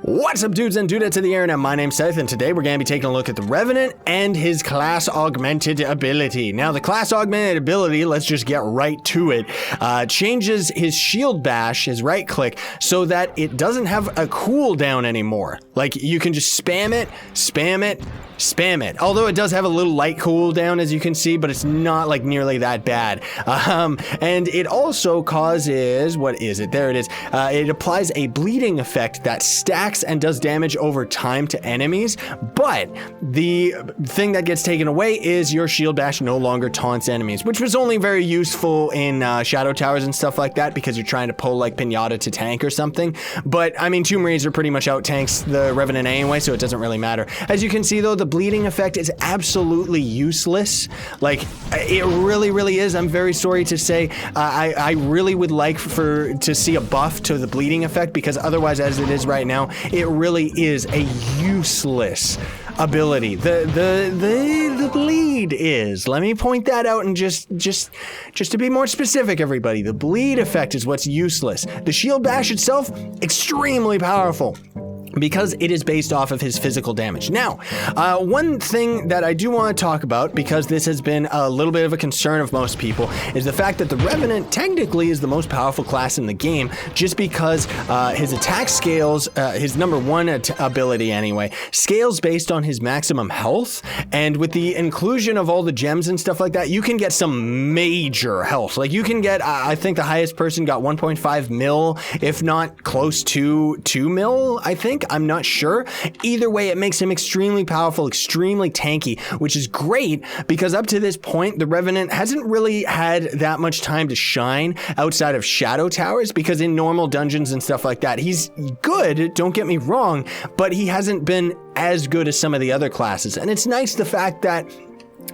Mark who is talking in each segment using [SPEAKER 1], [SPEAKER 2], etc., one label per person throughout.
[SPEAKER 1] What's up, dudes and dudettes of the internet? My name's Seth, and today we're going to be taking a look at the Revenant and his class augmented ability. Now, the class augmented ability, let's just get right to it, changes his shield bash, his right click, so that it doesn't have a cooldown anymore. Like, you can just spam it, spam it, spam it. Although it does have a little light cooldown, as you can see, but it's not like nearly that bad. And it also causes, what is it? There it is. It applies a bleeding effect that stacks and does damage over time to enemies, but the thing that gets taken away is your shield bash no longer taunts enemies, which was only very useful in shadow towers and stuff like that because you're trying to pull like Pinata to tank or something. But I mean, Tomb Raider pretty much out tanks the Revenant anyway, so it doesn't really matter. As you can see though, the bleeding effect is absolutely useless. Like, it really is. I'm very sorry to say, I really would like to see a buff to the bleeding effect, because otherwise, as it is right now, it really is a useless ability. The bleed is. Let me point that out, and just to be more specific, everybody, the bleed effect is what's useless. The shield bash itself, extremely powerful, because it is based off of his physical damage. Now, one thing that I do want to talk about, because this has been a little bit of a concern of most people, is the fact that the Revenant technically is the most powerful class in the game, just because his attack scales, his number one ability anyway, scales based on his maximum health, and with the inclusion of all the gems and stuff like that, you can get some major health. Like, you can get, I think the highest person got 1.5 mil, if not close to 2 mil, I think. I'm not sure. Either way, it makes him extremely powerful, extremely tanky, which is great because up to this point, the Revenant hasn't really had that much time to shine outside of shadow towers, because in normal dungeons and stuff like that, he's good, don't get me wrong, but he hasn't been as good as some of the other classes. And it's nice the fact that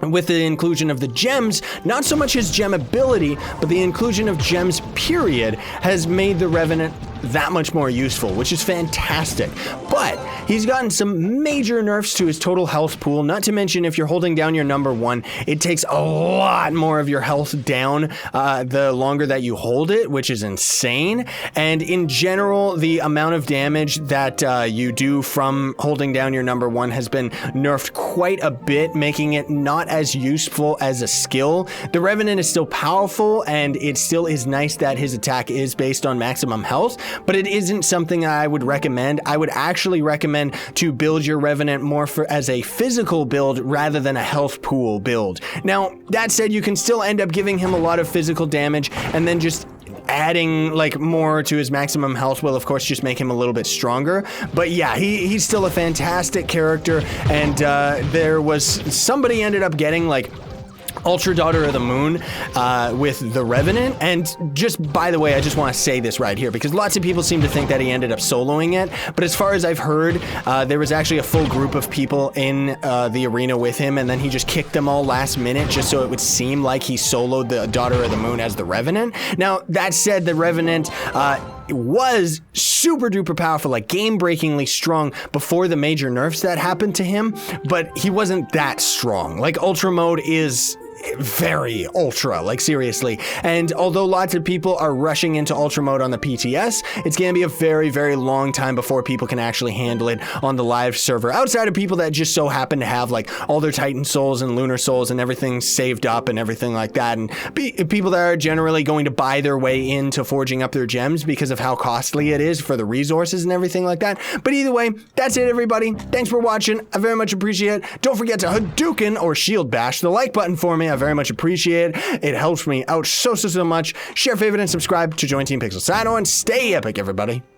[SPEAKER 1] with the inclusion of the gems, not so much his gem ability, but the inclusion of gems period has made the Revenant that much more useful, which is fantastic. But he's gotten some major nerfs to his total health pool, not to mention if you're holding down your number one, it takes a lot more of your health down the longer that you hold it, which is insane. And in general, the amount of damage that you do from holding down your number one has been nerfed quite a bit, making it not as useful as a skill. The Revenant is still powerful, and it still is nice that his attack is based on maximum health, but it isn't something I would recommend. I would actually recommend to build your Revenant more as a physical build rather than a health pool build. Now, that said, you can still end up giving him a lot of physical damage, and then just adding like more to his maximum health will of course just make him a little bit stronger. But yeah, he's still a fantastic character, and there was somebody ended up getting like Ultra Daughter of the Moon with the Revenant. And just by the way, I just want to say this right here, because lots of people seem to think that he ended up soloing it, but as far as I've heard, there was actually a full group of people in the arena with him, and then he just kicked them all last minute just so it would seem like he soloed the Daughter of the Moon as the Revenant. Now, that said, the Revenant was super duper powerful, like game-breakingly strong before the major nerfs that happened to him, but he wasn't that strong. Like, Ultra Mode is very ultra, like seriously. And although lots of people are rushing into Ultra Mode on the PTS, it's going to be a very long time before people can actually handle it on the live server, outside of people that just so happen to have like all their Titan Souls and Lunar Souls and everything saved up and everything like that, and people that are generally going to buy their way into forging up their gems because of how costly it is for the resources and everything like that. But either way, that's it, everybody. Thanks for watching. I very much appreciate it. Don't forget to Hadouken or Shield Bash the like button for me. I very much appreciate it. It helps me out so much. Share, favorite, and subscribe to join Team Pixel Sino, and stay epic, everybody.